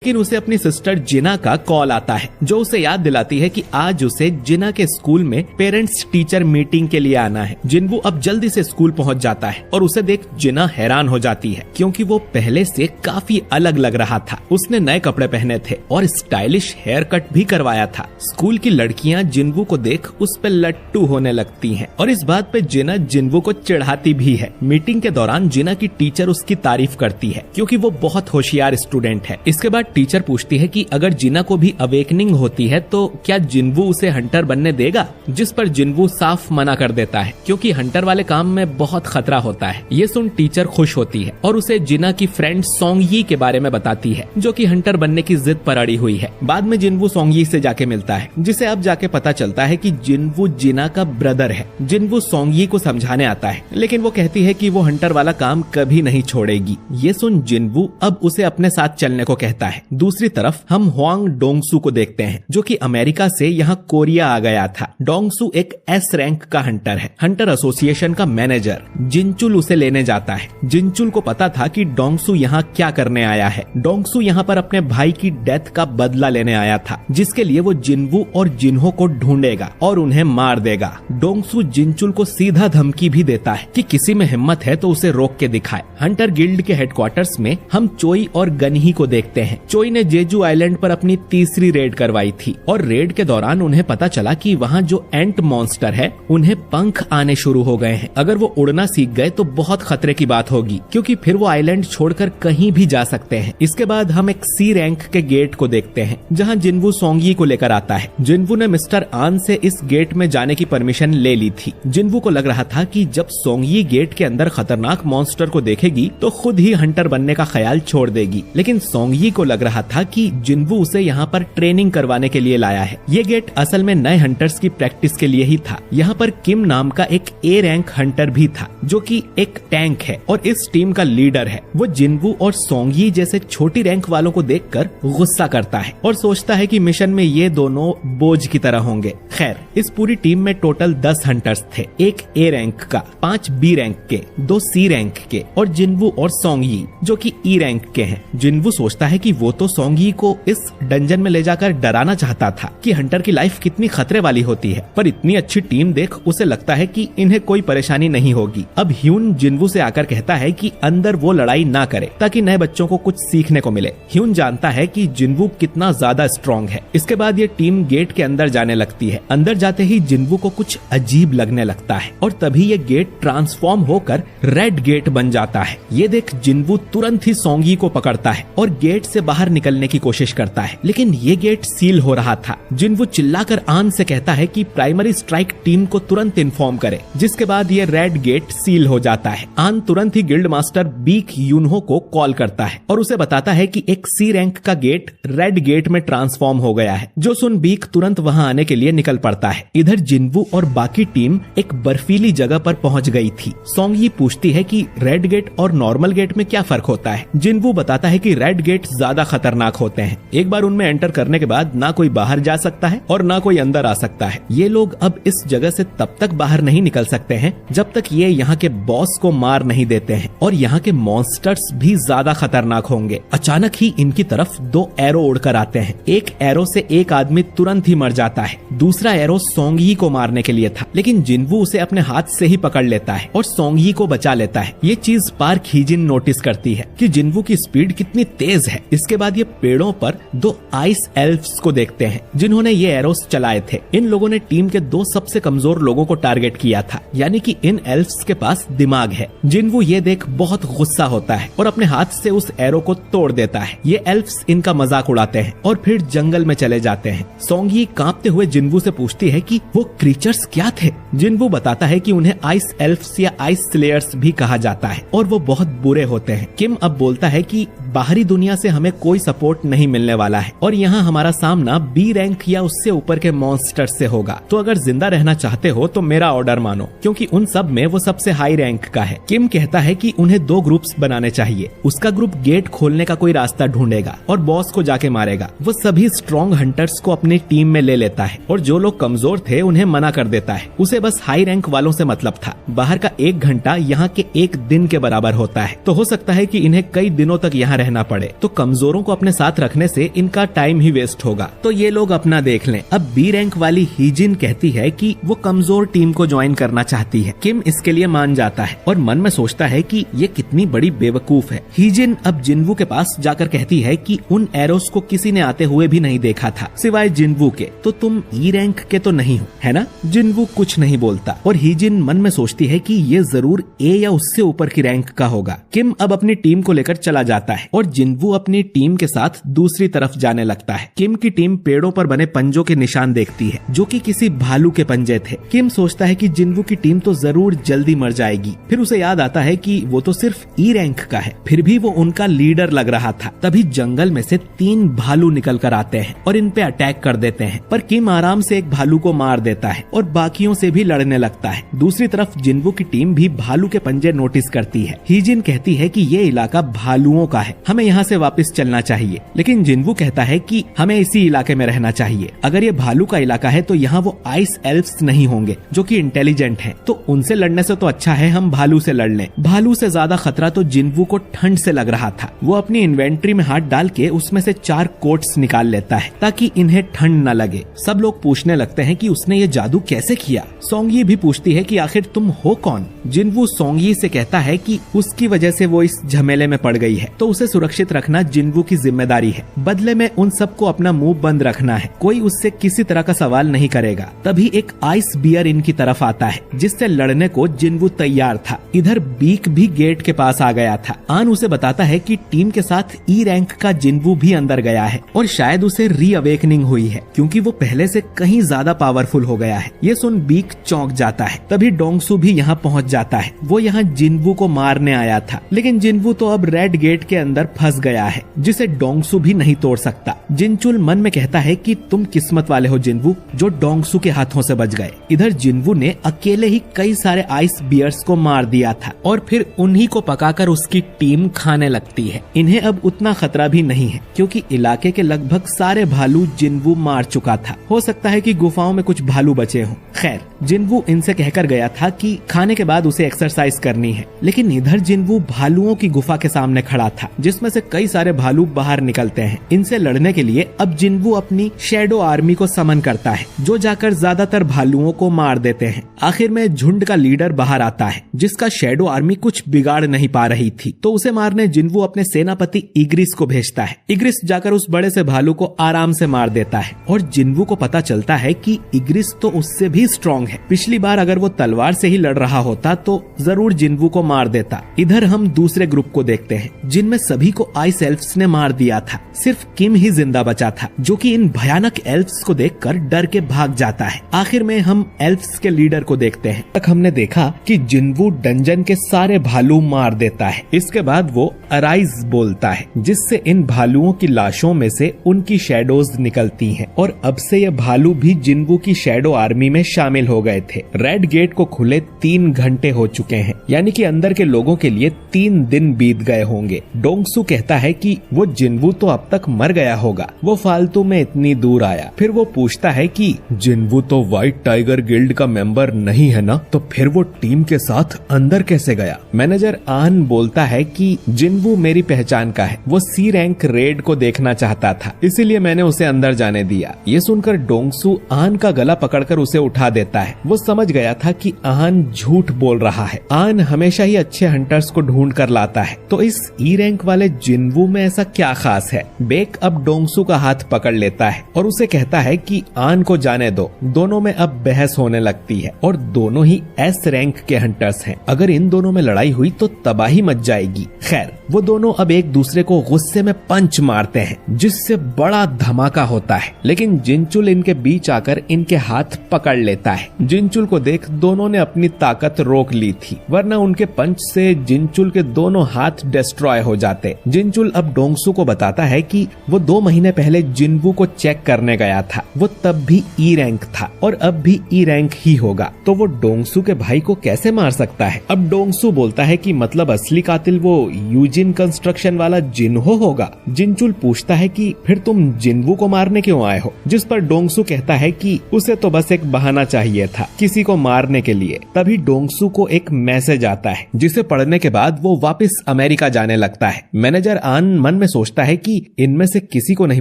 लेकिन उसे अपनी सिस्टर जिना का कॉल आता है जो उसे याद दिलाती है कि आज उसे जिना के स्कूल में पेरेंट्स टीचर मीटिंग के लिए आना है। जिन्वू अब जल्दी से स्कूल पहुंच जाता है और उसे देख जिना हैरान हो जाती है क्योंकि वो पहले से काफी अलग लग रहा था। उसने नए कपड़े पहने थे और स्टाइलिश हेयर कट भी करवाया था। स्कूल की लड़कियां जिन्वू को देख उस पे लट्टू होने लगती हैं और इस बात पे जिना जिन्वू को चिढ़ाती भी है। मीटिंग के दौरान जिना की टीचर उसकी तारीफ करती है क्योंकि वो बहुत होशियार स्टूडेंट है। इसके बाद टीचर पूछती है कि अगर जिना को भी अवेकनिंग होती है तो क्या जिन्वू उसे हंटर बनने देगा, जिस पर जिन्वू साफ मना कर देता है क्योंकि हंटर वाले काम में बहुत खतरा होता है। ये सुन टीचर खुश होती है और उसे जिना की फ्रेंड सोंगयी के बारे में बताती है जो कि हंटर बनने की जिद पर अड़ी हुई है। बाद में जिन्वू सोंगयी से जाके मिलता है जिसे अब जाके पता चलता है कि जिन्वू जिना का ब्रदर है। जिन्वू सोंगयी को समझाने आता है लेकिन वो कहती है कि वो हंटर वाला काम कभी नहीं छोड़ेगी। ये सुन जिन्वू अब उसे अपने साथ चलने को कहता है। दूसरी तरफ हम हुआंग डोंगसू को देखते हैं जो कि अमेरिका से यहाँ कोरिया आ गया था। डोंगसू एक एस रैंक का हंटर है। हंटर एसोसिएशन का मैनेजर जिनचुल उसे लेने जाता है। जिनचुल को पता था कि डोंगसू यहाँ क्या करने आया है। डोंगसू यहाँ पर अपने भाई की डेथ का बदला लेने आया था जिसके लिए वो जिन्वू और जिन्हो को ढूंढेगा और उन्हें मार देगा। डोंगसू जिनचुल को सीधा धमकी भी देता है कि किसी में हिम्मत है तो उसे रोक के दिखाए। हंटर गिल्ड के हेडक्वार्टर्स में हम चोई और गनही को देखते हैं। चोई ने जेजू आइलैंड पर अपनी तीसरी रेड करवाई थी और रेड के दौरान उन्हें पता चला कि वहाँ जो एंट मॉन्स्टर है उन्हें पंख आने शुरू हो गए हैं। अगर वो उड़ना सीख गए तो बहुत खतरे की बात होगी क्योंकि फिर वो आइलैंड छोड़कर कहीं भी जा सकते हैं। इसके बाद हम एक सी रैंक के गेट को देखते हैं जहाँ जिन्वू सोंगयी को लेकर आता है। जिन्वू ने मिस्टर आन से इस गेट में जाने की परमिशन ले ली थी। जिन्वू को लग रहा था कि जब सोंगयी गेट के अंदर खतरनाक मॉन्स्टर को देखेगी तो खुद ही हंटर बनने का ख्याल छोड़ देगी, लेकिन सोंगयी को लग रहा था कि जिन्वू उसे यहाँ पर ट्रेनिंग करवाने के लिए लाया है। ये गेट असल में नए हंटर्स की प्रैक्टिस के लिए ही था। यहाँ पर किम नाम का एक ए रैंक हंटर भी था जो कि एक टैंक है और इस टीम का लीडर है। वो जिन्वू और सोंगयी जैसे छोटी रैंक वालों को देखकर गुस्सा करता है और सोचता है कि मिशन में ये दोनों बोझ की तरह होंगे। खैर, इस पूरी टीम में टोटल 10 हंटर्स थे, एक ए रैंक का, 5 बी रैंक के, 2 सी रैंक के और जिन्वू और सोंगयी जो कि ई रैंक के हैं। जिन्वू सोचता है कि वो तो सोंगयी को इस डंजन में ले जाकर डराना चाहता था कि हंटर की लाइफ कितनी खतरे वाली होती है, पर इतनी अच्छी टीम देख उसे लगता है कि इन्हें कोई परेशानी नहीं होगी। अब ह्यून जिन्वू से आकर कहता है कि अंदर वो लड़ाई ना करे ताकि नए बच्चों को कुछ सीखने को मिले। ह्यून जानता है कि जिन्वू कितना ज्यादा स्ट्रॉन्ग है। इसके बाद ये टीम गेट के अंदर जाने लगती है। अंदर जाते ही जिन्वू को कुछ अजीब लगने लगता है और तभी ये गेट ट्रांसफॉर्म होकर रेड गेट बन जाता है। ये देख जिन्वू तुरंत ही सोंगयी को पकड़ता है और गेट से बाहर निकलने की कोशिश करता है, लेकिन ये गेट सील हो रहा था। जिन्वू चिल्लाकर आन से कहता है कि प्राइमरी स्ट्राइक टीम को तुरंत इन्फॉर्म करे, जिसके बाद ये रेड गेट सील हो जाता है। आन तुरंत ही गिल्ड मास्टर बीक यूनहो को कॉल करता है और उसे बताता है कि एक सी रैंक का गेट रेड गेट में ट्रांसफॉर्म हो गया है। जो सुन बीक तुरंत वहां आने के लिए निकल पड़ता है। इधर जिन्वू और बाकी टीम एक बर्फीली जगह पर पहुंच गई थी। सोंगयी पूछती है कि रेड गेट और नॉर्मल गेट में क्या फर्क होता है। जिन्वू बताता है कि रेड गेट ज्यादा खतरनाक होते हैं। एक बार उनमें एंटर करने के बाद ना कोई बाहर जा सकता है और ना कोई अंदर आ सकता है। ये लोग अब इस जगह से तब तक बाहर नहीं निकल सकते हैं जब तक ये यहाँ के बॉस को मार नहीं देते हैं और यहाँ के मॉन्स्टर्स भी ज्यादा खतरनाक होंगे। अचानक ही इनकी तरफ 2 एरो उड़कर आते हैं। एक एरो से एक आदमी तुरंत ही मर जाता है। दूसरा एरो सोंगयी को मारने के लिए था, लेकिन जिन्वू उसे अपने हाथ से ही पकड़ लेता है और सोंगयी को बचा लेता है। ये चीज पार्क हीजिन नोटिस करती है कि जिन्वू की स्पीड कितनी तेज है। इसके बाद ये पेड़ों पर 2 आइस एल्फ्स को देखते हैं जिन्होंने ये एरोस चलाए थे। इन लोगों ने टीम के 2 सबसे कमजोर लोगों को टारगेट किया था, यानी कि इन एल्फ्स के पास दिमाग है। जिन्वू ये देख बहुत गुस्सा होता है और अपने हाथ से उस एरो को तोड़ देता है। ये एल्फ्स इनका मजाक उड़ाते हैं और फिर जंगल में चले जाते हैं। सोंगयी कांपते हुए जिन्वू से पूछती है कि वो क्रीचर्स क्या थे। जिन्वू बताता है कि उन्हें आइस एल्फ्स या आइस स्लेयर्स भी कहा जाता है और वो बहुत बुरे होते हैं। किम अब बोलता है कि बाहरी दुनिया से हमें कोई सपोर्ट नहीं मिलने वाला है और यहाँ हमारा सामना बी रैंक या उससे ऊपर के मॉन्स्टर से होगा। तो अगर जिंदा रहना चाहते हो तो मेरा ऑर्डर मानो, क्योंकि उन सब में वो सबसे हाई रैंक का है। किम कहता है कि उन्हें 2 ग्रुप्स बनाने चाहिए। उसका ग्रुप गेट खोलने का कोई रास्ता ढूंढेगा और बॉस को जाके मारेगा। वो सभी स्ट्रॉन्ग हंटर्स को अपनी टीम में ले लेता है और जो लोग कमजोर थे उन्हें मना कर देता है। उसे बस हाई रैंक वालों से मतलब था। बाहर का 1 घंटा यहाँ के 1 दिन के बराबर होता है, तो हो सकता है कि इन्हें कई दिनों तक यहाँ रहना पड़े, तो कमजोरों को अपने साथ रखने से इनका टाइम ही वेस्ट होगा, तो ये लोग अपना देख लें। अब बी रैंक वाली हीजिन कहती है कि वो कमजोर टीम को ज्वाइन करना चाहती है। किम इसके लिए मान जाता है और मन में सोचता है कि ये कितनी बड़ी बेवकूफ है। हीजिन अब जिनवू के पास जाकर कहती है कि उन एरोस को किसी ने आते हुए भी नहीं देखा था सिवाय जिनवू के, तो तुम ई रैंक के तो नहीं हो, है ना? जिनवू कुछ नहीं बोलता और हीजिन मन में सोचती है कि ये जरूर ए या उससे ऊपर की रैंक का होगा। किम अब अपनी टीम को लेकर चला जाता है और जिनवू अपनी टीम के साथ दूसरी तरफ जाने लगता है। किम की टीम पेड़ों पर बने पंजों के निशान देखती है जो कि किसी भालू के पंजे थे। किम सोचता है कि जिनवू की टीम तो जरूर जल्दी मर जाएगी। फिर उसे याद आता है कि वो तो सिर्फ ई रैंक का है, फिर भी वो उनका लीडर लग रहा था। तभी जंगल में से 3 भालू निकल कर आते हैं और इन पे अटैक कर देते हैं, पर किम आराम से एक भालू को मार देता है और बाकियों से भी लड़ने लगता है। दूसरी तरफ जिनवू की टीम भी भालू के पंजे नोटिस करती है। हीजिन कहती है कि ये इलाका भालुओं का है, हमें यहाँ से वापस चलना चाहिए, लेकिन जिनवू कहता है कि हमें इसी इलाके में रहना चाहिए। अगर ये भालू का इलाका है तो यहाँ वो आइस एल्फ्स नहीं होंगे जो कि इंटेलिजेंट हैं, तो उनसे लड़ने से तो अच्छा है हम भालू से लड़ लें। भालू से ज्यादा खतरा तो जिनवू को ठंड से लग रहा था। वो अपनी इन्वेंट्री में हाथ डाल के उसमें से 4 कोट्स निकाल लेता है ताकि इन्हें ठंड न लगे। सब लोग पूछने लगते हैं कि उसने ये जादू कैसे किया। सोंगी भी पूछती है कि आखिर तुम हो कौन? जिनवू सोंगी से कहता है कि उसकी वजह से वो इस झमेले में पड़ गई है, तो उसे सुरक्षित रखना जिनवू की जिम्मेदारी है। बदले में उन सबको अपना मुंह बंद रखना है, कोई उससे किसी तरह का सवाल नहीं करेगा। तभी एक आइस बियर इनकी तरफ आता है जिससे लड़ने को जिनवू तैयार था। इधर बीक भी गेट के पास आ गया था। आन उसे बताता है कि टीम के साथ ई रैंक का जिनवू भी अंदर गया है और शायद उसे री अवेकनिंग हुई है क्योंकि वो पहले से कहीं ज्यादा पावरफुल हो गया है। ये सुन बीक चौंक जाता है। तभी डोंगसू भी यहाँ पहुँच जाता है। वो यहाँ जिनवू को मारने आया था, लेकिन जिनवू तो अब रेड गेट के अंदर फंस गया है जिसे डोंगसू भी नहीं तोड़ सकता। जिनचुल मन में कहता है कि तुम किस्मत वाले हो जिनवू, जो डोंगसू के हाथों से बच गए। इधर जिनवू ने अकेले ही कई सारे आइस बियर्स को मार दिया था और फिर उन्हीं को पकाकर उसकी टीम खाने लगती है। इन्हें अब उतना खतरा भी नहीं है क्योंकि इलाके के लगभग सारे भालू जिनवू मार चुका था। हो सकता है कि गुफाओं में कुछ भालू बचे हों। खैर, जिनवू इनसे कहकर गया था कि खाने के बाद उसे एक्सरसाइज करनी है, लेकिन इधर जिनवू भालुओं की गुफा के सामने खड़ा था जिसमें से कई सारे भालू बाहर निकलते हैं। इनसे लड़ने के लिए अब जिनवू अपनी शैडो आर्मी को समन करता है जो जाकर ज्यादातर भालुओं को मार देते हैं। आखिर में झुंड का लीडर बाहर आता है जिसका शैडो आर्मी कुछ बिगाड़ नहीं पा रही थी, तो उसे मारने जिनवू अपने सेनापति इग्रिस को भेजता है। इग्रिस जाकर उस बड़े से भालू को आराम से मार देता है और जिनवू को पता चलता है कि इग्रिस तो उससे भी स्ट्रॉन्ग है। पिछली बार अगर वो तलवार से ही लड़ रहा होता तो जरूर जिनवू को मार देता। इधर हम दूसरे ग्रुप को देखते हैं जिनमें सभी को आइस एल्फ्स ने मार दिया था। सिर्फ किम ही जिंदा बचा था जो कि इन भयानक एल्फ्स को देखकर डर के भाग जाता है। आखिर में हम एल्फ्स के लीडर को देखते हैं। तक हमने देखा कि जिनवू डंजन के सारे भालू मार देता है। इसके बाद वो अराइज बोलता है जिससे इन भालुओं की लाशों में से उनकी शैडोज निकलती हैं और अब से ये भालू भी जिनवू की शैडो आर्मी में शामिल हो गए थे। रेड गेट को खुले 3 घंटे हो चुके हैं, यानी कि अंदर के लोगों के लिए 3 दिन बीत गए होंगे। डोंगसू कहता है कि वो जिनवू तो अब तक मर गया होगा, वो फालतू में इतनी दूर आया। फिर वो पूछता है कि जिनवू तो व्हाइट टाइगर गिल्ड का मेंबर नहीं है ना, तो फिर वो टीम के साथ अंदर कैसे गया? मैनेजर आन बोलता है कि जिनवू मेरी पहचान का है, वो सी रैंक रेड को देखना चाहता था, इसीलिए मैंने उसे अंदर जाने दिया। ये सुनकर डोंगसू आन का गला पकड़कर उसे उठा देता है। वो समझ गया था कि आन झूठ बोल रहा है। आन हमेशा ही अच्छे हंटर्स को ढूंढ कर लाता है, तो इस ई रैंक वाले जिनवू में ऐसा क्या खास है? बेक अब डोंगसू का हाथ पकड़ लेता है और उसे कहता है कि आन को जाने दो। दोनों में अब बहस होने लगती है और दोनों ही एस रैंक के हंटर्स हैं। अगर इन दोनों में लड़ाई हुई तो तबाही मच जाएगी। खैर, वो दोनों अब एक दूसरे को गुस्से में पंच मारते हैं जिससे बड़ा धमाका होता है, लेकिन जिनचुल इनके बीच आकर इनके हाथ पकड़ लेता है। जिनचुल को देख दोनों ने अपनी ताकत रोक ली थी, वरना उनके पंच से जिनचुल के दोनों हाथ डिस्ट्रॉय हो जाते। जिनचुल अब डोंगसू को बताता है कि वो 2 महीने पहले जिनवू को चेक करने गया था, वो तब भी ई रैंक था और अब भी ई रैंक ही होगा, तो वो डोंगसू के भाई को कैसे मार सकता है? अब डोंगसू बोलता है कि मतलब असली कातिल वो यूजिन कंस्ट्रक्शन वाला जिनहो होगा। जिनचुल पूछता है कि फिर तुम जिनवू को मारने क्यों आए हो? जिस पर डोंगसू कहता है कि उसे तो बस एक बहाना चाहिए था किसी को मारने के लिए। तभी डोंगसू को एक मैसेज आता है जिसे पढ़ने के बाद वो वापस अमेरिका जाने लगता है। मैनेजर आन मन में सोचता है कि इनमें से किसी को नहीं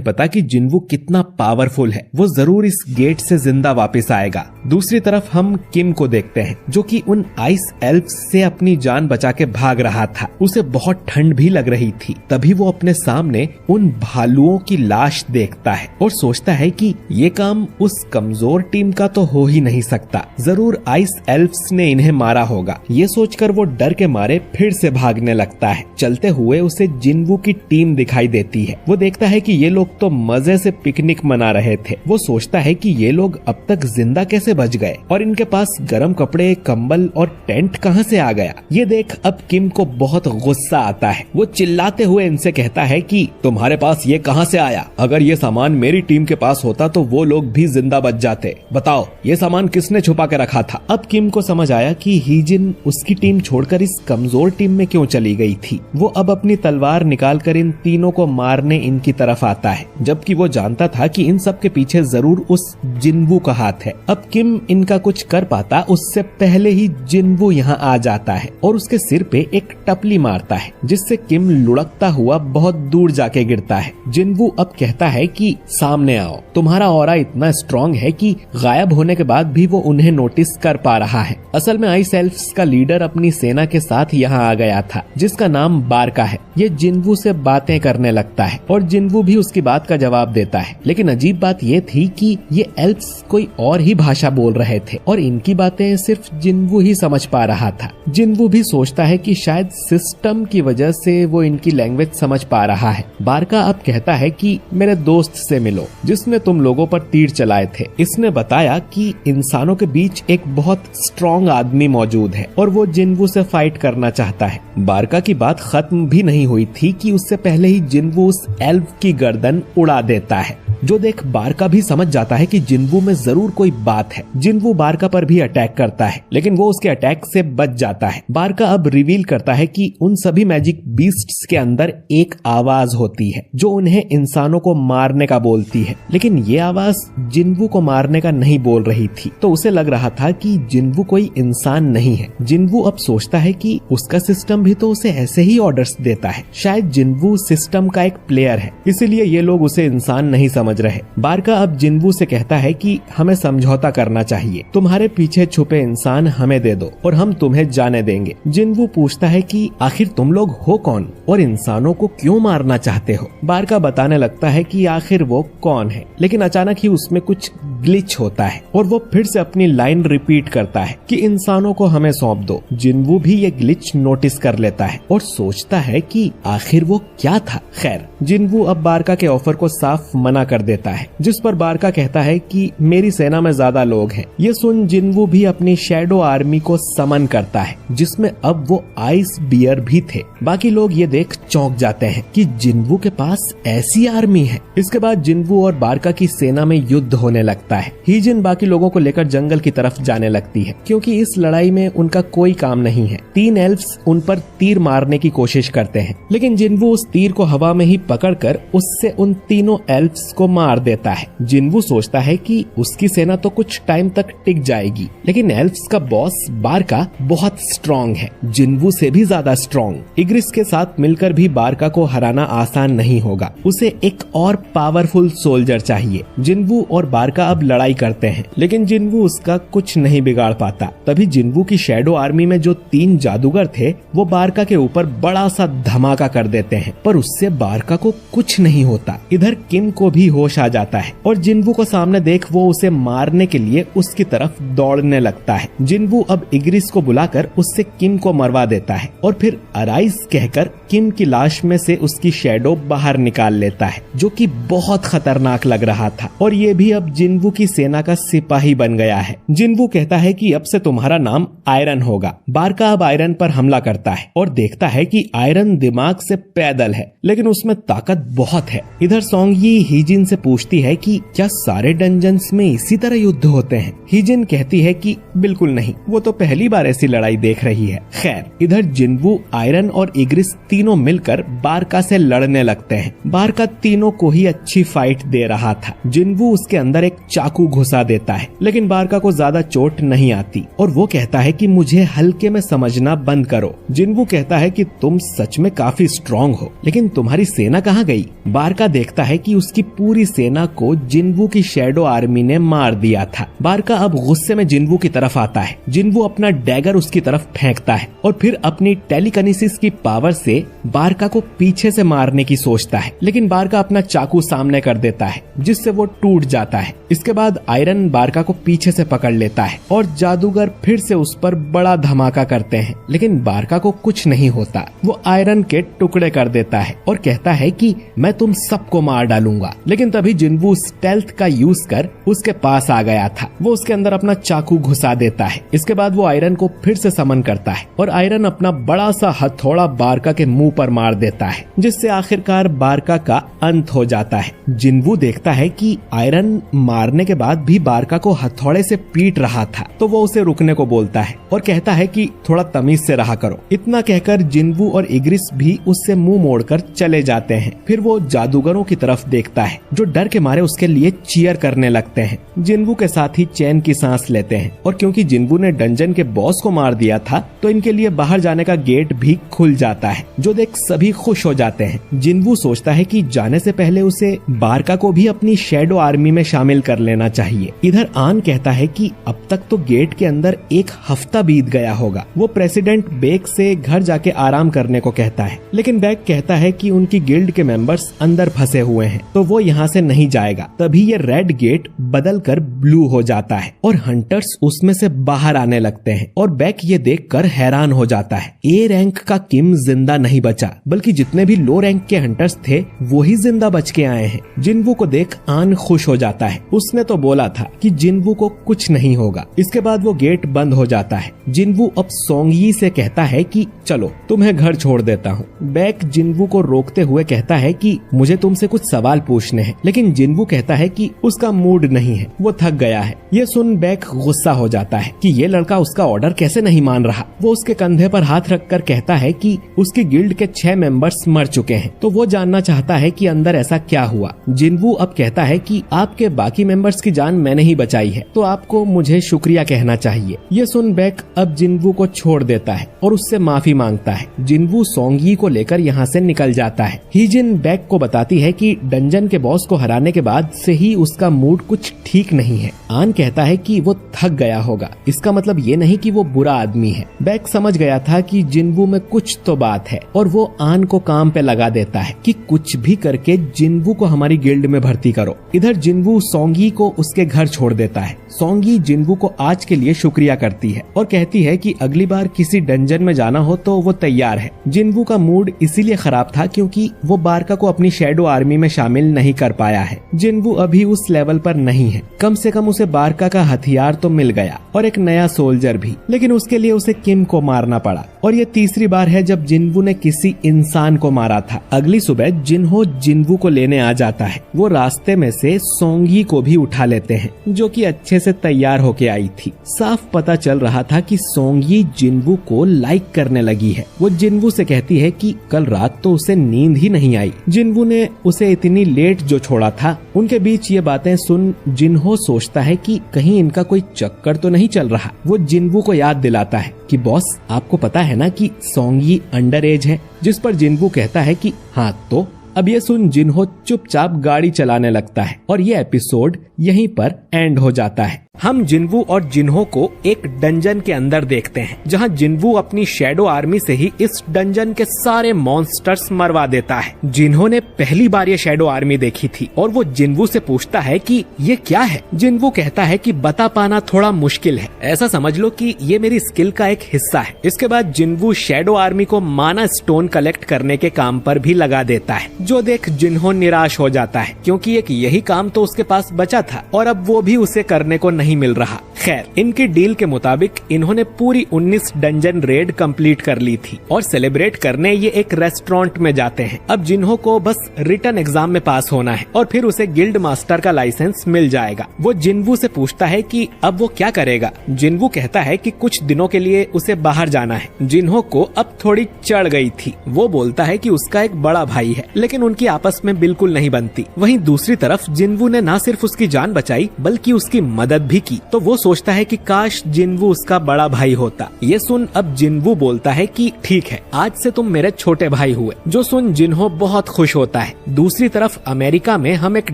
पता कि जिन्वू कितना पावरफुल है, वो जरूर इस गेट से जिंदा वापस आएगा। दूसरी तरफ हम किम को देखते हैं जो कि उन आइस एल्फ्स से अपनी जान बचा के भाग रहा था। उसे बहुत ठंड भी लग रही थी। तभी वो अपने सामने उन भालुओं की लाश देखता है और सोचता है कि ये काम उस कमजोर टीम का तो हो ही नहीं सकता, जरूर आइस एल्फ्स ने इन्हें मारा होगा। ये सोचकर वो डर के मारे फिर से भागने लगता है। चलते हुए उसे जिन्वू की टीम दिखाई देती है। वो देखता है कि ये लोग तो मजे से पिकनिक मना रहे थे। वो सोचता है कि ये लोग अब तक जिंदा कैसे बच गए और इनके पास गर्म कपड़े, कंबल और टेंट कहां से आ गया। ये देख अब किम को बहुत गुस्सा आता है। वो चिल्लाते हुए इनसे कहता है कि तुम्हारे पास ये कहां से आया? अगर ये सामान मेरी टीम के पास होता तो वो लोग भी जिंदा बच जाते। बताओ ये सामान किसने छुपा के रखा था? अब किम को समझ आया कि हीजिन उसकी टीम छोड़कर इस कमजोर टीम में क्यों चली गई थी। वो अब अपनी तलवार निकालकर इन तीनों को मारने इनकी तरफ आता है, जबकि वो जानता था कि इन सब के पीछे जरूर उस जिन्वू का हाथ है। अब किम इनका कुछ कर पाता उससे पहले ही जिन्वू यहाँ आ जाता है और उसके सिर पे एक टपली मारता है, जिससे किम लुढ़कता हुआ बहुत दूर जाके गिरता है। जिन्वू अब कहता है कि सामने आओ, तुम्हारा ऑरा इतना स्ट्रॉन्ग है कि गायब होने के बाद भी वो उन्हें नोटिस कर पा रहा है। असल में आइस एल्फ्स का लीडर अपनी सेना के साथ यहाँ आ गया था, जिसका नाम बारका है। ये जिन्वू से बातें करने लगता है और जिन्वू भी उसकी बात का जवाब देता है। लेकिन अजीब बात ये थी कि ये एल्फ्स कोई और ही भाषा बोल रहे थे और इनकी बातें सिर्फ जिन्वू ही समझ पा रहा था। जिन्वू भी सोचता है कि शायद सिस्टम की वजह से वो इनकी लैंग्वेज समझ पा रहा है। बारका अब कहता है कि मेरे दोस्त से मिलो जिसने तुम लोगों पर तीर चलाए थे। इसने बताया कि इंसानों के बीच एक बहुत स्ट्रॉन्ग आदमी मौजूद है और वो जिन्वू से फाइट करना चाहता है। बारका की बात खत्म भी नहीं हुई थी कि उससे पहले ही जिन्वू उस एल्फ की गर्दन उड़ा देता है, जो देख बारका भी समझ जाता है कि जिन्वू में जरूर कोई बात है। जिन्वू बारका पर भी अटैक करता है, लेकिन वो उसके अटैक से बच जाता है। बारका अब रिवील करता है कि उन सभी मैजिक बीस्ट्स के अंदर एक आवाज होती है जो उन्हें इंसानों को मारने का बोलती है, लेकिन ये आवाज जिन्वू को मारने का नहीं बोल रही थी। तो उसे लग रहा था कि जिन्वू कोई इंसान नहीं है। जिन्वू अब सोचता है कि उसका सिस्टम भी तो उसे ऐसे ही ऑर्डर्स देता है। शायद जिन्वू सिस्टम का एक प्लेयर है, इसीलिए ये लोग उसे इंसान नहीं समझ रहे। बारका अब जिन्वू से कहता है कि हमें समझौता करना चाहिए, तुम्हारे पीछे छुपे इंसान हमें दे दो और हम तुम्हें जाने देंगे। जिन्वू पूछता है कि आखिर तुम लोग हो कौन और इंसानों को क्यों मारना चाहते हो। बारका बताने लगता है कि आखिर वो कौन है, लेकिन अचानक ही उसमें कुछ ग्लिच होता है और वो फिर से अपनी लाइन रिपीट करता है कि इंसानों को हमें सौंप दो। जिन्वू भी ये ग्लिच नोटिस कर लेता है और सोचता है कि आखिर वो क्या था। खैर, जिन्वू अब बारका के ऑफर को साफ मना कर देता है, जिस पर बारका कहता है कि मेरी सेना में ज्यादा लोग हैं। ये सुन जिन्वू भी अपनी शैडो आर्मी को समन करता है, जिसमें अब वो आइस बियर भी थे। बाकी लोग ये देख चौंक जाते हैं कि जिन्वू के पास ऐसी आर्मी है। इसके बाद जिन्वू और बारका की सेना में युद्ध होने लगता है। हीजिन बाकी लोगों को लेकर जंगल की तरफ जाने लगती है, क्योंकि इस लड़ाई में उनका कोई काम नहीं है। 3 एल्फ्स उन पर तीर मारने की कोशिश करते हैं, लेकिन जिन्वू उस तीर को हवा में ही पकड़कर उससे उन तीनों एल्फ्स को मार देता है। जिन्वू सोचता है कि उसकी सेना तो कुछ टाइम तक टिक जाएगी, लेकिन एल्फ्स का बॉस बारका बहुत स्ट्रॉन्ग है, जिन्वू से भी ज्यादा स्ट्रॉन्ग। इग्रिस के साथ मिलकर भी बारका को हराना आसान नहीं होगा। उसे एक और पावरफुल सोल्जर चाहिए। जिन्वू और बारका अब लड़ाई करते हैं, लेकिन जिन्वू उसका कुछ नहीं बिगाड़ पाता। तभी जिन्वू की शैडो आर्मी में जो 3 जादूगर थे वो बारका के ऊपर बड़ा सा धमाका कर देते हैं, पर उससे बारका को कुछ नहीं होता। इधर किम को भी होश आ जाता है और जिन्वू को सामने देख वो उसे मारने के लिए उसकी तरफ दौड़ने लगता है। जिन्वू अब इग्रिस को बुलाकर उससे किम को मरवा देता है और फिर अराइज कहकर किम की लाश में से उसकी शैडो बाहर निकाल लेता है, जो कि बहुत खतरनाक लग रहा था। और ये भी अब जिन्वू की सेना का सिपाही बन गया है। जिन्वू कहता है कि अब से तुम्हारा नाम आयरन होगा। बारका अब आयरन पर हमला करता है और देखता है कि आयरन दिमाग से पैदल है, लेकिन उसमें ताकत बहुत है। इधर सोंगयी हीजिन से पूछती है कि क्या सारे डंजन्स में इसी तरह युद्ध होते हैं। हीजिन कहती है कि बिल्कुल नहीं, वो तो पहली बार ऐसी लड़ाई देख रही है। खैर, इधर जिन्वू, आयरन और इग्रिस तीनों मिलकर बारका से लड़ने लगते हैं। बारका तीनों को ही अच्छी फाइट दे रहा था। जिन्वू उसके अंदर एक चाकू घुसा देता है, लेकिन बारका को ज्यादा चोट नहीं आती और वो कहता है कि मुझे हल्के में समझना बंद करो। जिन्वू कहता है कि तुम सच में काफी स्ट्रॉन्ग हो, लेकिन तुम्हारी सेना कहाँ गई? बारका देखता है कि उसकी पूरी सेना को जिन्वू की शैडो आर्मी ने मार दिया था। बारका अब गुस्से में जिन्वू की तरफ आता है। जिन्वू अपना डैगर उसकी तरफ फेंकता है और फिर अपनी टेलीकिनेसिस की पावर से बारका को पीछे से मारने की सोचता है, लेकिन बारका अपना चाकू सामने कर देता है जिससे वो टूट जाता है। इसके बाद आयरन बारका को पीछे से पकड़ लेता है और जादूगर फिर से उस पर बड़ा धमाका करते हैं, लेकिन बारका को कुछ नहीं होता। वो आयरन के टुकड़े कर देता है और कहता है कि मैं तुम सबको मार डालूंगा। लेकिन तभी जिन्वू स्टेल्थ का यूज कर उसके पास आ गया था। वो उसके अंदर अपना चाकू घुसा देता है। इसके बाद वो आयरन को फिर से समन करता है और आयरन अपना बड़ा सा हथौड़ा बारका के मुंह पर मार देता है, जिससे आखिरकार बारका का अंत हो जाता है। जिन्वू देखता है कि आयरन मारने के बाद भी बारका को हथौड़े से पीट रहा था, तो वो उसे रुकने को बोलता है और कहता है कि थोड़ा तमीज से रहा करो। इतना कहकर जिन्वू और इग्रिस भी उससे मुंह मोड़कर चले जाते हैं। फिर वो जादूगरों की तरफ देखता है जो डर के मारे उसके लिए चीयर करने लगते हैं। जिन्वू के साथ ही चैन की सांस लेते हैं और क्योंकि जिन्वू ने डंजन के बॉस को मार दिया था तो इनके लिए बाहर जाने का गेट भी खुल जाता है, जो देख सभी खुश हो जाते हैं। जिन्वू सोचता है कि जाने से पहले उसे बारका को भी अपनी शैडो आर्मी में शामिल कर लेना चाहिए। इधर आन कहता है कि अब तक तो गेट के अंदर एक हफ्ता बीत गया होगा। वो प्रेसिडेंट बेक से घर जाके आराम करने को कहता है, लेकिन बेक कहता है कि उनकी गिल्ड के मेंबर्स अंदर फंसे हुए हैं तो वो यहाँ से नहीं जाएगा। तभी ये रेड गेट बदल कर ब्लू हो जाता है और हंटर्स उसमें से बाहर आने लगते हैं और बेक ये देखकर हैरान हो जाता है। ए रैंक का किम जिंदा नहीं बचा, बल्कि जितने भी लो रैंक के हंटर्स थे वो ही जिंदा बच के आए हैं। जिन्वू को देख आन खुश हो जाता है। उसने तो बोला था कि जिन्वू को कुछ नहीं होगा। इसके बाद वो गेट बंद हो जाता है। जिन्वू अब सोंगयी से कहता है कि चलो तुम्हें घर छोड़ देता हूँ। बेक जिन्वू को रोकते हुए कहता है कि मुझे तुमसे कुछ सवाल पूछने हैं, लेकिन जिन्वू कहता है कि उसका मूड नहीं है, वो थक गया है। ये सुन बेक गुस्सा हो जाता है कि ये लड़का उसका ऑर्डर कैसे नहीं मान रहा। वो उसके कंधे पर हाथ रखकर कहता है कि उसकी गिल्ड के 6 मेंबर्स मर चुके हैं, तो वो जानना चाहता है कि अंदर ऐसा क्या हुआ। जिन्वू अब कहता है कि आपके बाकी मेंबर्स की जान मैंने ही बचाई है, तो आपको मुझे शुक्रिया कहना चाहिए। ये सुन बेक अब जिन्वू को छोड़ देता है और उससे माफी मांगता है। जिन्वू सोंगयी को लेकर यहाँ से निकल जाता है। हीजिन बेक को बताती है कि डंजन के बॉस को हराने के बाद से ही उसका मूड कुछ ठीक नहीं है। आन कहता है कि वो थक गया होगा, इसका मतलब ये नहीं कि वो बुरा आदमी है। बेक समझ गया था कि जिन्वू में कुछ तो बात है और वो आन को काम पे लगा देता है कि कुछ भी करके जिन्वू को हमारी गिल्ड में भर्ती करो। इधर जिन्वू सोंगयी को उसके घर छोड़ देता है। सोंगयी जिन्वू को आज के लिए शुक्रिया करती है और कहती है कि अगली बार किसी डंजन में जाना हो तो वो तैयार है। जिन्वू का मूड इसीलिए खराब था क्योंकि वो बारका को अपनी शैडो आर्मी में शामिल नहीं कर पाया है। जिन्वू अभी उस लेवल पर नहीं है। कम से कम उसे बारका का हथियार तो मिल गया और एक नया सोल्जर भी, लेकिन उसके लिए उसे किम को मारना पड़ा और ये तीसरी बार है जब जिन्वू ने किसी इंसान को मारा था। अगली सुबह जिन्हो जिन्वू को लेने आ जाता है। वो रास्ते में से सोंगयी को भी उठा लेते हैं जो कि अच्छे से तैयार होके आई थी। साफ पता चल रहा था कि सोंगयी जिन्वू को लाइक करने लगी है। वो जिन्वू से कहती है कि कल रात तो उसे नींद ही नहीं आई। जिन्वू ने उसे इतनी लेट जो छोड़ा था। उनके बीच ये बातें सुन जिन्हो सोचता है कि कहीं इनका कोई चक्कर तो नहीं चल रहा। वो जिन्वू को याद दिलाता है कि बॉस आपको पता है ना कि सोंगयी अंडर एज है, जिस पर जिन्वू कहता है कि हाँ तो। अब ये सुन जिन्हो चुपचाप गाड़ी चलाने लगता है और ये एपिसोड यहीं पर एंड हो जाता है। हम जिन्वू और जिन्हो को एक डंजन के अंदर देखते हैं जहां जिन्वू अपनी शैडो आर्मी से ही इस डंजन के सारे मॉन्स्टर्स मरवा देता है। जिन्हो ने पहली बार ये शैडो आर्मी देखी थी और वो जिन्वू से पूछता है कि ये क्या है। जिन्वू कहता है कि बता पाना थोड़ा मुश्किल है, ऐसा समझ लो कि ये मेरी स्किल का एक हिस्सा है। इसके बाद जिन्वू शैडो आर्मी को माना स्टोन कलेक्ट करने के काम पर भी लगा देता है, जो देख जिन्हो निराश हो जाता है क्योंकि एक यही काम तो उसके पास बचा था और अब वो भी उसे करने को नहीं मिल रहा। खैर, इनकी डील के मुताबिक इन्होंने पूरी 19 डंजन रेड कंप्लीट कर ली थी और सेलिब्रेट करने ये एक रेस्टोरेंट में जाते हैं। अब जिन्हों को बस रिटन एग्जाम में पास होना है और फिर उसे गिल्ड मास्टर का लाइसेंस मिल जाएगा। वो जिन्वू से पूछता है कि अब वो क्या करेगा। जिन्वू कहता है कि कुछ दिनों के लिए उसे बाहर जाना है। जिन्हों को अब थोड़ी चढ़ गई थी। वो बोलता है कि उसका एक बड़ा भाई है, लेकिन उनकी आपस में बिल्कुल नहीं बनती। वहीं दूसरी तरफ जिन्वू ने न सिर्फ उसकी जान बचाई बल्कि उसकी मदद भी की। तो वो सोचता है कि काश जिन्वू उसका बड़ा भाई होता। ये सुन अब जिन्वू बोलता है कि ठीक है, आज से तुम मेरे छोटे भाई हुए। जो सुन जिन्हो बहुत खुश होता है। दूसरी तरफ अमेरिका में हम एक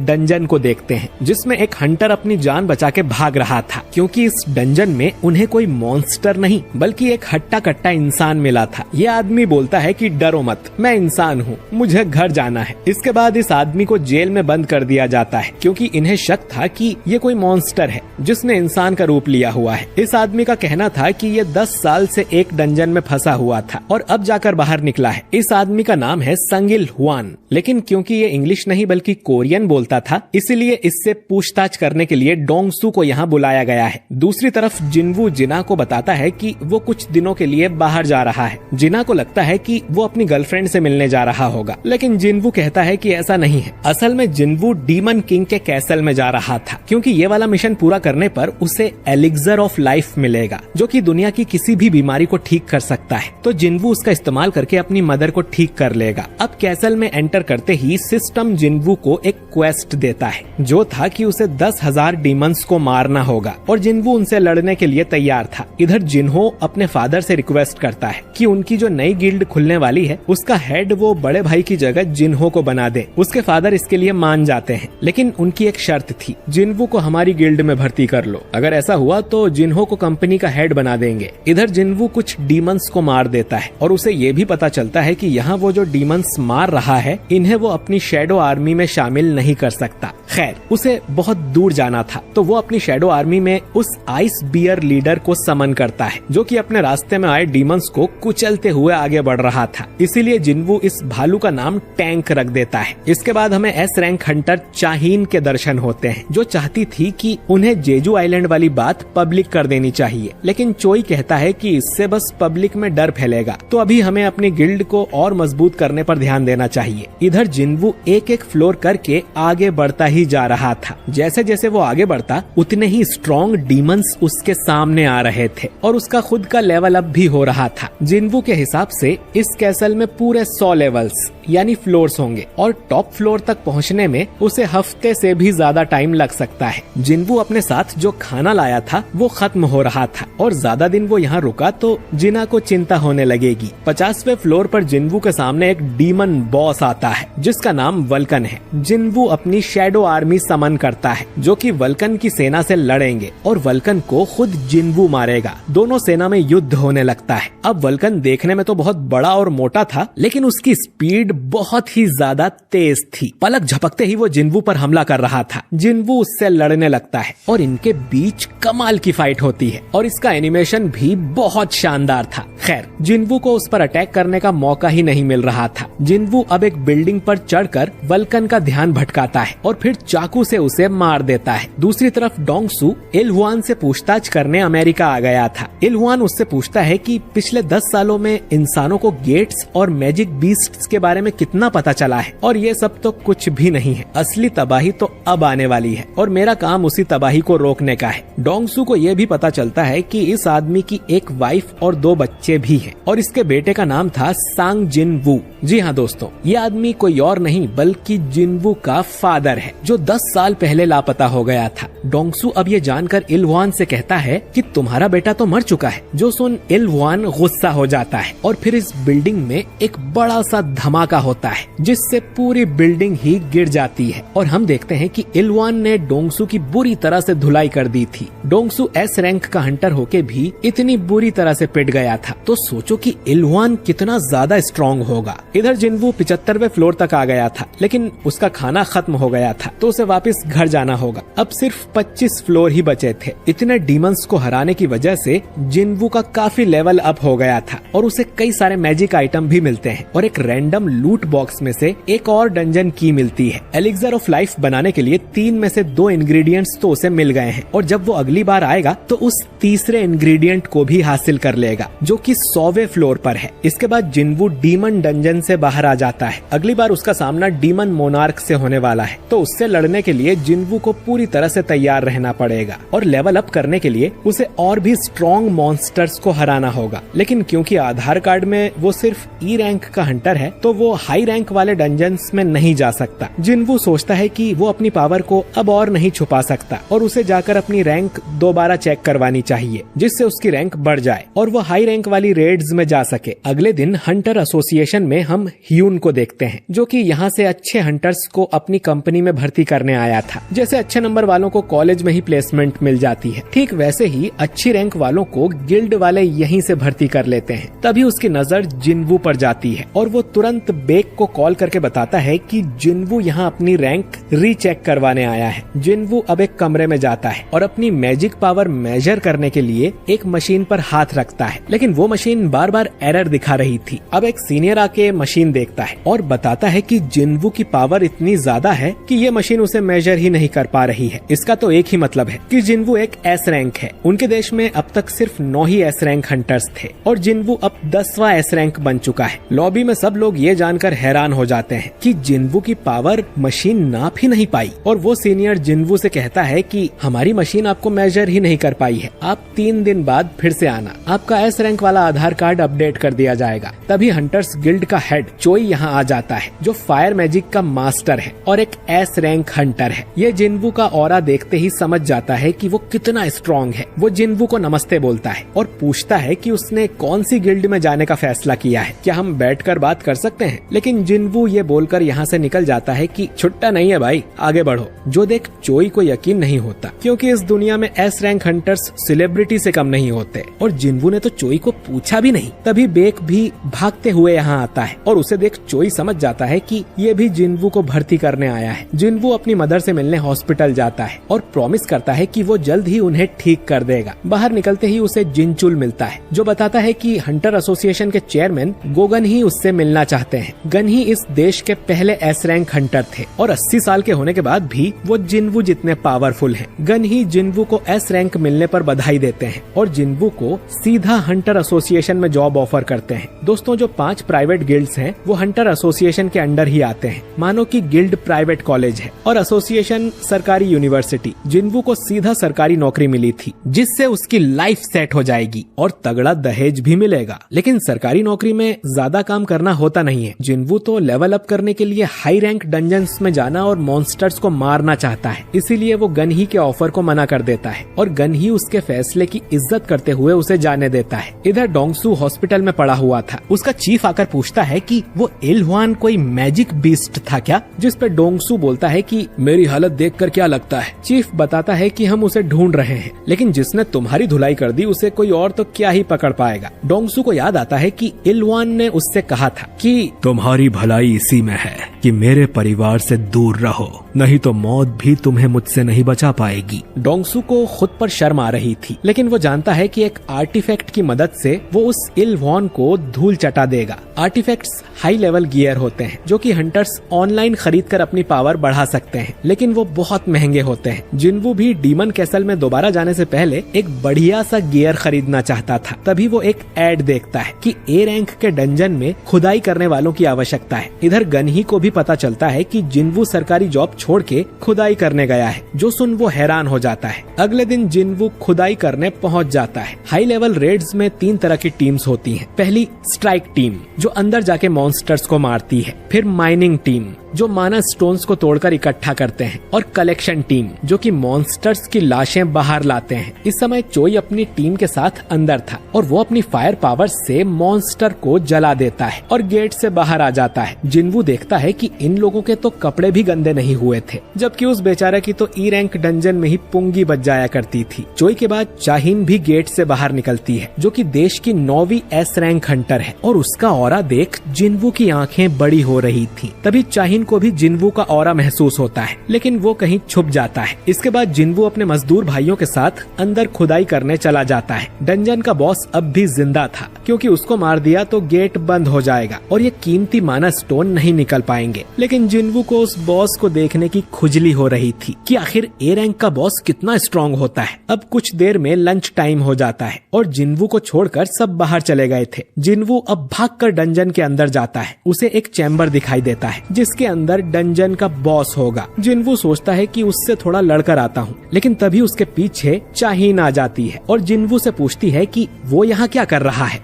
डंजन को देखते हैं जिसमें एक हंटर अपनी जान बचा के भाग रहा था, क्योंकि इस डंजन में उन्हें कोई मॉन्स्टर नहीं बल्कि एक हट्टा कट्टा इंसान मिला था। ये आदमी बोलता है कि डरो मत, मैं इंसान हूँ, मुझे घर जाना है। इसके बाद इस आदमी को जेल में बंद कर दिया जाता है, क्योंकि इन्हें शक था कि ये कोई मॉन्स्टर है जिसने इंसान का रूप लिया हुआ है। इस आदमी का कहना था कि ये 10 साल से एक डंजन में फंसा हुआ था और अब जाकर बाहर निकला है। इस आदमी का नाम है संगिल हुआन, लेकिन क्योंकि ये इंग्लिश नहीं बल्कि कोरियन बोलता था, इसलिए इससे पूछताछ करने के लिए डोंगसू को यहाँ बुलाया गया है। दूसरी तरफ जिन्वू जिना को बताता है कि वो कुछ दिनों के लिए बाहर जा रहा है। जिना को लगता है कि वो अपनी गर्लफ्रेंड से मिलने जा रहा होगा, लेकिन जिन्वू कहता है कि ऐसा नहीं है। असल में जिन्वू डीमन किंग के कैसल में जा रहा था, क्योंकि ये वाला मिशन पूरा करने पर उसे एलिक्सर ऑफ लाइफ मिलेगा, जो कि दुनिया की किसी भी बीमारी को ठीक कर सकता है। तो जिन्वू उसका इस्तेमाल करके अपनी मदर को ठीक कर लेगा। अब कैसल में एंटर करते ही सिस्टम जिन्वू को एक क्वेस्ट देता है, जो था कि उसे 10,000 डीमंस को मारना होगा और जिन्वू उनसे लड़ने के लिए तैयार था। इधर जिन्हो अपने फादर से रिक्वेस्ट करता है कि उनकी जो नई गिल्ड खुलने वाली है उसका हेड वो बड़े भाई की जगह जिन्हो को बना दे। उसके फादर इसके लिए मान जाते हैं, लेकिन उनकी एक शर्त थी, जिन्वू को हमारी गिल्ड में भर्ती कर लो। अगर ऐसा हुआ तो जिन्हो को कंपनी का हेड बना देंगे। इधर जिन्वू कुछ डीमंस को मार देता है और उसे ये भी पता चलता है कि यहाँ वो जो डीमंस मार रहा है इन्हें वो अपनी शैडो आर्मी में शामिल नहीं कर सकता। खैर, उसे बहुत दूर जाना था, तो वो अपनी शैडो आर्मी में उस आइस बियर लीडर को समन करता है, जो कि अपने रास्ते में आए डीमंस को कुचलते हुए आगे बढ़ रहा था। इसीलिए जिन्वू इस भालू का नाम टैंक रख देता है। इसके बाद हमें एस रैंक हंटर चाहीन के दर्शन होते हैं, जो चाहती थी कि उन्हें जेजू आइलैंड वाली बात पब्लिक कर देनी चाहिए, लेकिन चोई कहता है कि इससे बस पब्लिक में डर फैलेगा, तो अभी हमें अपनी गिल्ड को और मजबूत करने पर ध्यान देना चाहिए। इधर जिन्वू एक एक फ्लोर करके आगे बढ़ता ही जा रहा था। जैसे जैसे वो आगे बढ़ता उतने ही स्ट्रॉन्ग डीमंस उसके सामने आ रहे थे और उसका खुद का लेवल अप भी हो रहा था। जिन्वू के हिसाब से इस कैसल में पूरे 100 लेवल्स यानी फ्लोर्स होंगे और टॉप फ्लोर तक पहुंचने में उसे हफ्ते से भी ज्यादा टाइम लग सकता है। जिन्वू अपने साथ जो खाना लाया था वो खत्म हो रहा था और ज्यादा दिन वो यहाँ रुका तो जिना को चिंता होने लगेगी। 50वें फ्लोर पर जिन्वू के सामने एक डीमन बॉस आता है जिसका नाम वल्कन है। जिन्वू अपनी शैडो आर्मी समन करता है, जो कि वल्कन की सेना से लड़ेंगे और वल्कन को खुद जिन्वू मारेगा। दोनों सेना में युद्ध होने लगता है। अब वल्कन देखने में तो बहुत बड़ा और मोटा था, लेकिन उसकी स्पीड बहुत ही ज्यादा तेज थी। पलक झपकते ही वो जिन्वू पर हमला कर रहा था। जिन्वू उससे लड़ने लगता है और इनके बीच कमाल की फाइट होती है और इसका एनिमेशन भी बहुत शानदार था। खैर, जिन्वू को उस पर अटैक करने का मौका ही नहीं मिल रहा था। जिन्वू अब एक बिल्डिंग पर चढ़कर वल्कन का ध्यान भटकाता है और फिर चाकू से उसे मार देता है। दूसरी तरफ डोंगसू इलहुआन से पूछताछ करने अमेरिका आ गया था। इलहुआन उससे पूछता है कि पिछले 10 सालों में इंसानों को गेट्स और मैजिक बीस्ट्स के बारे में कितना पता चला है, और ये सब तो कुछ भी नहीं है। असली तबाही तो अब आने वाली है और मेरा काम उसी तबाही को रोकने का है। डोंगसू को ये भी पता चलता है कि इस आदमी की एक वाइफ और 2 बच्चे भी हैं और इसके बेटे का नाम था सांग जिनवू। जी हाँ दोस्तों, ये आदमी कोई और नहीं बल्कि जिनवू का फादर है, जो 10 साल पहले लापता हो गया था। डोंगसू अब ये जानकर इलहुआन से कहता है कि तुम्हारा बेटा तो मर चुका है। जो सुन इलहुआन गुस्सा हो जाता है और फिर इस बिल्डिंग में एक बड़ा सा धमाका होता है जिससे पूरी बिल्डिंग ही गिर जाती है और हम देखते हैं कि इलहुआन ने डोंगसू की बुरी तरह से धुलाई कर दी थी। डोंगसू एस रैंक का हंटर होके भी इतनी बुरी तरह से पिट गया था, तो सोचो कि इलहुआन कितना ज्यादा स्ट्रॉन्ग होगा। इधर जिन्वू 75वें फ्लोर तक आ गया था, लेकिन उसका खाना खत्म हो गया था, तो उसे वापस घर जाना होगा। अब सिर्फ 25 फ्लोर ही बचे थे। इतने डीमंस को हराने की वजह से जिन्वू का काफी लेवल अप हो गया था और उसे कई सारे मैजिक आइटम भी मिलते हैं और एक रैंडम लूट बॉक्स में से एक और डंजन की मिलती है। एलिक्सर ऑफ लाइफ बनाने के लिए 3 में से 2 इंग्रेडिएंट्स तो उसे मिल गए हैं और जब वो अगली बार आएगा तो उस तीसरे इंग्रेडिएंट को भी हासिल कर लेगा जो कि 100वें फ्लोर पर है। इसके बाद जिनवू डीमन डंजन से बाहर आ जाता है। अगली बार उसका सामना डीमन मोनार्क से होने वाला है, तो उससे लड़ने के लिए जिनवू को पूरी तरह से तैयार रहना पड़ेगा और लेवल अप करने के लिए उसे और भी स्ट्रॉन्ग मॉन्स्टर्स को हराना होगा। लेकिन क्योंकि आधार कार्ड में वो सिर्फ ई रैंक का हंटर है तो वो हाई रैंक वाले डंजन्स में नहीं जा सकता। जिनवू सोचता है कि वो अपनी पावर को अब और नहीं छुपा सकता और उसे जाकर अपनी रैंक दोबारा चेक करवानी चाहिए जिससे उसकी रैंक बढ़ जाए और वो हाई रैंक वाली रेड्स में जा सके। अगले दिन हंटर एसोसिएशन में हम ह्यून को देखते हैं जो कि यहाँ से अच्छे हंटर्स को अपनी कंपनी में भर्ती करने आया था। जैसे अच्छे नंबर वालों को कॉलेज में ही प्लेसमेंट मिल जाती है, ठीक वैसे ही अच्छी रैंक वालों को गिल्ड वाले यहीं से भर्ती कर लेते हैं। तभी उसकी नजर जिनवू पर जाती है और वो तुरंत बेक को कॉल करके बताता है कि जिनवू यहाँ अपनी रैंक रीचेक करवाने आया है। जिनवू अब एक कमरे में जाता है और अपनी मैजिक पावर मेजर करने के लिए एक मशीन पर हाथ रखता है, लेकिन वो मशीन बार बार एरर दिखा रही थी। अब एक सीनियर आके मशीन देखता है और बताता है कि जिनवू की पावर इतनी ज्यादा है कि ये मशीन उसे मेजर ही नहीं कर पा रही है। इसका तो एक ही मतलब है कि जिनवू एक एस रैंक है। उनके देश में अब तक सिर्फ 9 ही एस रैंक हंटर्स थे और जिनवू अब 10वां एस रैंक बन चुका है। लॉबी में सब लोग ये जानकर हैरान हो जाते हैं कि जिनवू की पावर मशीन नाप ही नहीं पाई और वो सीनियर जिनवू से कहता है कि हमारी मशीन आपको मेजर ही नहीं कर पाई है, आप 3 दिन बाद फिर से आना, आपका एस रैंक वाला आधार कार्ड अपडेट कर दिया जाएगा। तभी हंटर्स गिल्ड का हेड चोई यहाँ आ जाता है जो फायर मैजिक का मास्टर है और एक एस रैंक हंटर है। ये जिनवू का ऑरा देखते ही समझ जाता है कि वो कितना स्ट्रॉन्ग है। वो जिनवू को नमस्ते बोलता है और पूछता है कि उसने कौन सी गिल्ड में जाने का फैसला किया है, क्या हम बैठकर बात कर सकते हैं। लेकिन जिनवू ये बोलकर यहाँ से निकल जाता है कि छुट्टा नहीं है भाई, आगे बढ़ो। जो देख चोई को यकीन नहीं होता क्योंकि इस दुनिया में एस रैंक हंटर्स सेलिब्रिटी से कम नहीं होते और जिनवू ने तो चोई को पूछा भी नहीं। तभी बेक भी भागते हुए यहाँ आता है और उसे देख चोई समझ जाता है कि ये भी जिनवू को भर्ती करने आया है। जिनवू अपनी मदर से मिलने हॉस्पिटल जाता है और प्रॉमिस करता है कि वो जल्द ही उन्हें ठीक कर देगा। बाहर निकलते ही उसे जिनचुल मिलता है जो बताता है कि हंटर एसोसिएशन के चेयरमैन गोगन ही उससे मिलना चाहते हैं। गन ही इस देश के पहले एस रैंक हंटर थे और 80 साल के होने के बाद भी वो जिनवू जितने पावरफुल हैं। गन ही जिनवू को एस रैंक मिलने पर बधाई देते हैं और जिनवू को सीधा हंटर एसोसिएशन में जॉब ऑफर करते हैं। दोस्तों, जो 5 प्राइवेट गिल्ड्स हैं वो हंटर एसोसिएशन के अंडर ही आते हैं। मानो कि गिल्ड प्राइवेट कॉलेज है और एसोसिएशन सरकारी यूनिवर्सिटी। जिनवू को सीधा सरकारी नौकरी मिली थी जिससे उसकी लाइफ सेट हो जाएगी और तगड़ा दहेज भी मिलेगा। लेकिन सरकारी नौकरी में ज्यादा काम करना होता नहीं है। जिनवू तो लेवल अप करने के लिए हाई रैंक डंजन्स में जाना और मॉन्स्टर्स को मारना चाहता है, इसीलिए वो गन ही के ऑफर को मना कर देता है और गन ही उसके फैसले की इज्जत करते हुए उसे जाने देता है। इधर डोंगसू हॉस्पिटल में पड़ा हुआ था। उसका चीफ आकर पूछता है कि वो इलहुआन कोई मैजिक बीस्ट था क्या, जिस पे डोंगसू बोलता है कि मेरी हालत देखकर क्या लगता है। चीफ बताता है कि हम उसे ढूंढ रहे हैं, लेकिन जिसने तुम्हारी धुलाई कर दी उसे कोई और तो क्या ही पकड़ पाएगा। डोंगसू को याद आता है कि इलहुआन ने उससे कहा था कि तुम्हारी भलाई इसी में है कि मेरे परिवार से दूर रहो, नहीं तो मौत भी तुम्हें मुझसे नहीं बचा पाएगी। डोंगसू को खुद पर शर्म आ रही थी, लेकिन वो जानता है कि एक आर्टिफैक्ट की मदद से वो उस इलहुआन को धूल चटा देगा। आर्टिफैक्ट्स हाई लेवल गियर होते हैं जो कि हंटर्स ऑनलाइन खरीद कर अपनी पावर बढ़ा सकते हैं, लेकिन वो बहुत महंगे होते हैं। जिनवू भी डीमन कैसल में दोबारा जाने से पहले एक बढ़िया सा गियर खरीदना चाहता था। तभी वो एक एड देखता है कि ए रैंक के डंजन में खुदाई करने वालों की आवश्यकता है। इधर गनही को भी पता चलता है कि जिनवू सरकारी जॉब छोड़ के खुदाई करने गया है, जो सुन वो हैरान हो जाता है। अगले दिन जिनवू खुदाई करने पहुंच जाता है। हाई लेवल रेड्स में 3 तरह की टीम्स होती हैं। पहली स्ट्राइक टीम जो अंदर जाके मॉन्स्टर्स को मारती है, फिर माइनिंग टीम जो माना स्टोन्स को तोड़कर इकट्ठा करते हैं, और कलेक्शन टीम जो कि मॉन्स्टर्स की लाशें बाहर लाते हैं। इस समय चोई अपनी टीम के साथ अंदर था और वो अपनी फायर पावर से मॉन्स्टर को जला देता है और गेट से बाहर आ जाता है। जिनवू देखता है कि इन लोगों के तो कपड़े भी गंदे नहीं हुए हुए थे, जबकि उस बेचारा की तो ई रैंक डंजन में ही पुंगी बच जाया करती थी। चोई के बाद चाहीन भी गेट से बाहर निकलती है, जो कि देश की 9वीं एस रैंक हंटर है, और उसका ऑरा देख जिनवू की आंखें बड़ी हो रही थी। तभी चाहीन को भी जिनवू का ऑरा महसूस होता है, लेकिन वो कहीं छुप जाता है। इसके बाद जिनवू अपने मजदूर भाइयों के साथ अंदर खुदाई करने चला जाता है। डंजन का बॉस अब भी जिंदा था, क्योंकि उसको मार दिया तो गेट बंद हो जाएगा और ये कीमती माना स्टोन नहीं निकल पाएंगे। लेकिन जिनवू को उस बॉस को देखने की खुजली हो रही थी कि आखिर ए रैंक का बॉस कितना स्ट्रांग होता है। अब कुछ देर में लंच टाइम हो जाता है और जिनवू को छोड़कर सब बाहर चले गए थे। जिनवू अब भागकर डंजन के अंदर जाता है। उसे एक चैम्बर दिखाई देता है जिसके अंदर डंजन का बॉस होगा। जिनवू सोचता है कि उससे थोड़ा लड़कर आता हूँ, लेकिन तभी उसके पीछे चाहीन आ जाती है और जिनवू से पूछती है कि वो यहाँ क्या कर रहा है।